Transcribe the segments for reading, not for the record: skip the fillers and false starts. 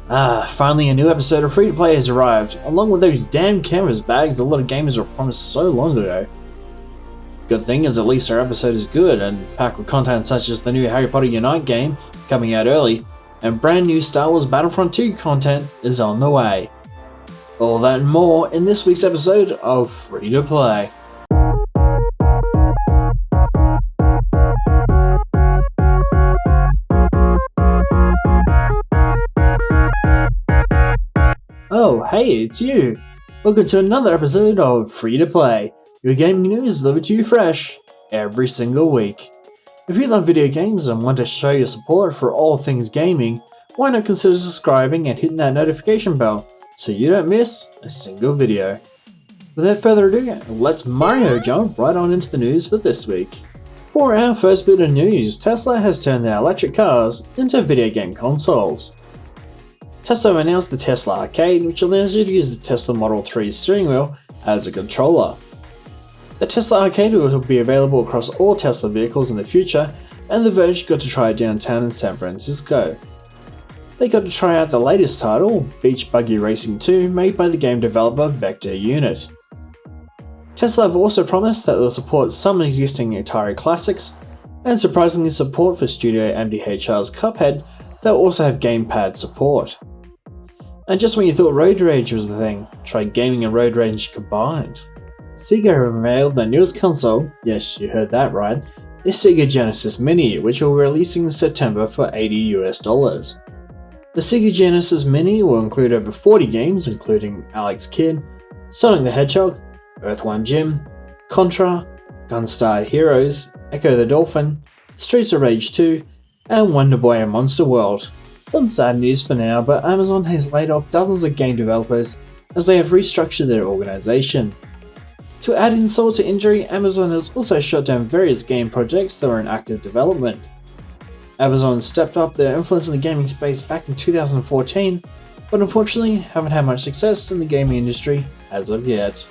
Finally a new episode of Free to Play has arrived, along with those damn canvas bags a lot of gamers were promised so long ago. Good thing is at least our episode is good and packed with content such as the new Harry Potter Unite game coming out early, and brand new Star Wars Battlefront 2 content is on the way. All that and more in this week's episode of Free to Play. Oh, hey, it's you! Welcome to another episode of Free to Play, your gaming news delivered to you fresh every single week. If you love video games and want to show your support for all things gaming, why not consider subscribing and hitting that notification bell so you don't miss a single video. Without further ado, let's Mario jump right on into the news for this week. For our first bit of news, Tesla has turned their electric cars into video game consoles. Tesla announced the Tesla Arcade, which allows you to use the Tesla Model 3 steering wheel as a controller. The Tesla Arcade will be available across all Tesla vehicles in the future, and The Verge got to try it downtown in San Francisco. They got to try out the latest title, Beach Buggy Racing 2, made by the game developer Vector Unit. Tesla have also promised that they'll support some existing Atari classics, and surprisingly support for Studio MDHR's Cuphead. They'll also have gamepad support. And just when you thought road rage was the thing, try gaming and road rage combined. Sega have unveiled their newest console, yes you heard that right, the Sega Genesis Mini, which will be releasing in September for $80. The Sega Genesis Mini will include over 40 games including Alex Kidd, Sonic the Hedgehog, Earthworm Jim, Contra, Gunstar Heroes, Echo the Dolphin, Streets of Rage 2, and Wonder Boy and Monster World. Some sad news for now, but Amazon has laid off dozens of game developers as they have restructured their organization. To add insult to injury, Amazon has also shut down various game projects that were in active development. Amazon stepped up their influence in the gaming space back in 2014, but unfortunately haven't had much success in the gaming industry as of yet.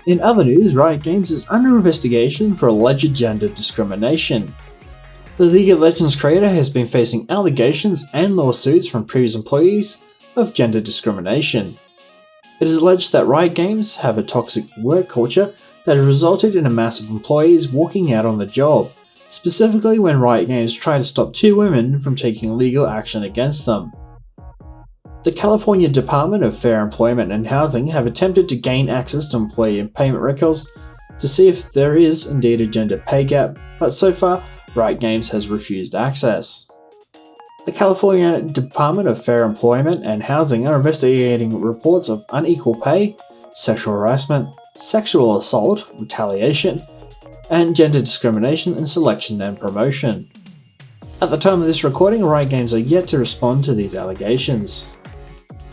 In other news, Riot Games is under investigation for alleged gender discrimination. The League of Legends creator has been facing allegations and lawsuits from previous employees of gender discrimination. It is alleged that Riot Games have a toxic work culture that has resulted in a mass of employees walking out on the job, specifically when Riot Games tried to stop two women from taking legal action against them. The California Department of Fair Employment and Housing have attempted to gain access to employee payment records to see if there is indeed a gender pay gap, but so far Riot Games has refused access. The California Department of Fair Employment and Housing are investigating reports of unequal pay, sexual harassment, sexual assault, retaliation, and gender discrimination in selection and promotion. At the time of this recording, Riot Games are yet to respond to these allegations.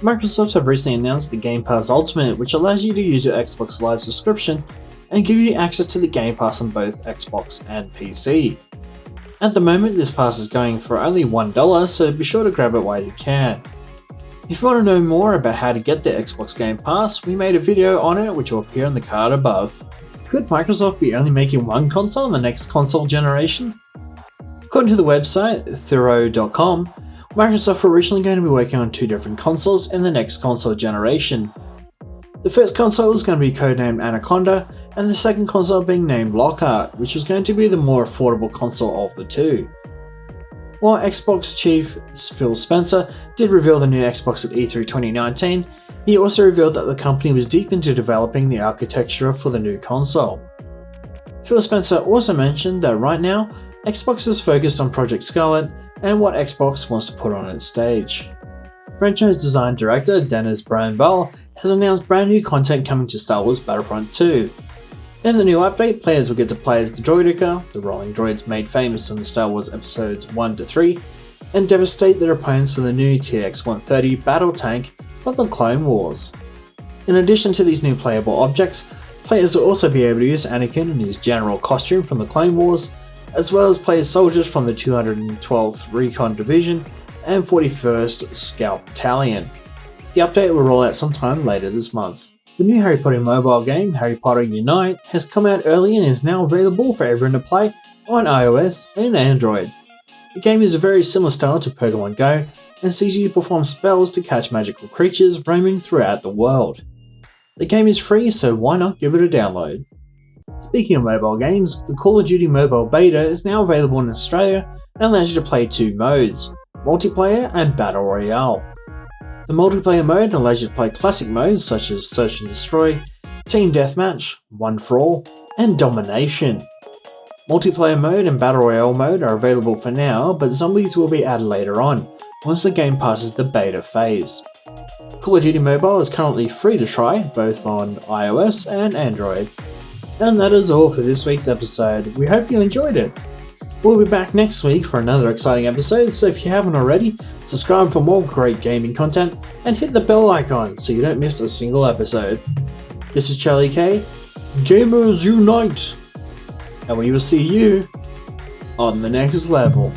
Microsoft have recently announced the Game Pass Ultimate, which allows you to use your Xbox Live subscription and give you access to the Game Pass on both Xbox and PC. At the moment, this pass is going for only $1, so be sure to grab it while you can. If you want to know more about how to get the Xbox Game Pass, we made a video on it which will appear on the card above. Could Microsoft be only making one console in the next console generation? According to the website, Thuro.com, Microsoft were originally going to be working on two different consoles in the next console generation. The first console was going to be codenamed Anaconda, and the second console being named Lockhart, which was going to be the more affordable console of the two. While Xbox chief Phil Spencer did reveal the new Xbox at E3 2019, he also revealed that the company was deep into developing the architecture for the new console. Phil Spencer also mentioned that right now, Xbox is focused on Project Scarlett and what Xbox wants to put on its stage. Franchise design director Dennis Bramwell has announced brand new content coming to Star Wars Battlefront 2. In the new update, players will get to play as the Droideka, the rolling droids made famous in the Star Wars episodes 1 to 3, and devastate their opponents with a new TX-130 battle tank from the Clone Wars. In addition to these new playable objects, players will also be able to use Anakin in his general costume from the Clone Wars, as well as play as soldiers from the 212th Recon Division and 41st Scout Battalion. The update will roll out sometime later this month. The new Harry Potter mobile game, Harry Potter Unite, has come out early and is now available for everyone to play on iOS and Android. The game is a very similar style to Pokemon Go, and sees you perform spells to catch magical creatures roaming throughout the world. The game is free, so why not give it a download? Speaking of mobile games, the Call of Duty Mobile Beta is now available in Australia and allows you to play two modes, multiplayer and Battle Royale. The multiplayer mode allows you to play classic modes such as Search and Destroy, Team Deathmatch, One for All, and Domination. Multiplayer mode and Battle Royale mode are available for now, but zombies will be added later on, once the game passes the beta phase. Call of Duty Mobile is currently free to try, both on iOS and Android. And that is all for this week's episode. We hope you enjoyed it. We'll be back next week for another exciting episode, so if you haven't already, subscribe for more great gaming content and hit the bell icon so you don't miss a single episode. This is Charlie K, Gamers Unite, and we will see you on the next level.